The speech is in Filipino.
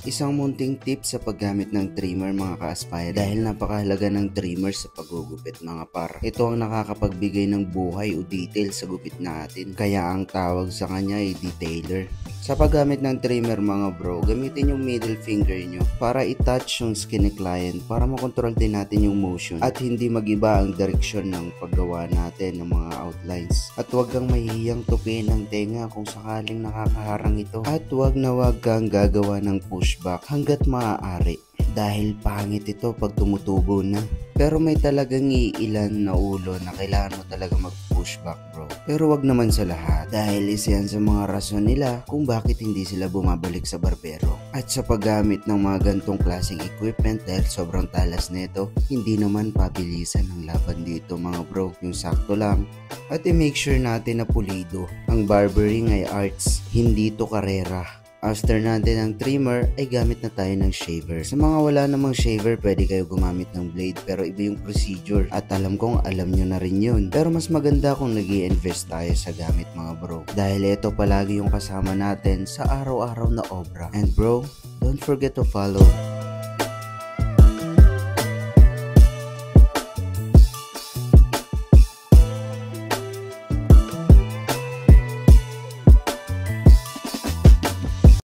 Isang munting tip sa paggamit ng trimmer mga ka-aspire dahil napakahalaga ng trimmer sa paggugupit mga par. Ito ang nakakapagbigay ng buhay o detail sa gupit natin, kaya ang tawag sa kanya ay detailer. Sa paggamit ng trimmer mga bro, gamitin yung middle finger nyo para i-touch yung skin ni client para makontrol din natin yung motion at hindi magiba ang direksyon ng paggawa natin ng mga outlines. At huwag kang mahihiyang tupiin ng tenga kung sakaling nakakaharang ito, at huwag kang gagawa ng pushback hanggat maaari dahil pangit ito pag tumutubo na. Pero may talagang iilan na ulo na kailangan mo talaga mag-pushback bro. Pero wag naman sa lahat dahil isa yan sa mga rason nila kung bakit hindi sila bumabalik sa barbero. At sa paggamit ng mga gantong klaseng equipment dahil sobrang talas nito, hindi naman pabilisan ang laban dito mga bro, yung sakto lang. At i-make sure natin na pulido. Ang barbering ay arts, hindi to karera. After natin ng trimmer ay gamit na tayo ng shaver. Sa mga wala namang shaver, pwede kayo gumamit ng blade pero iba yung procedure at alam kong alam nyo na rin yun. Pero mas maganda kung nag-i-invest tayo sa gamit mga bro dahil ito palagi yung kasama natin sa araw-araw na obra. And bro, don't forget to follow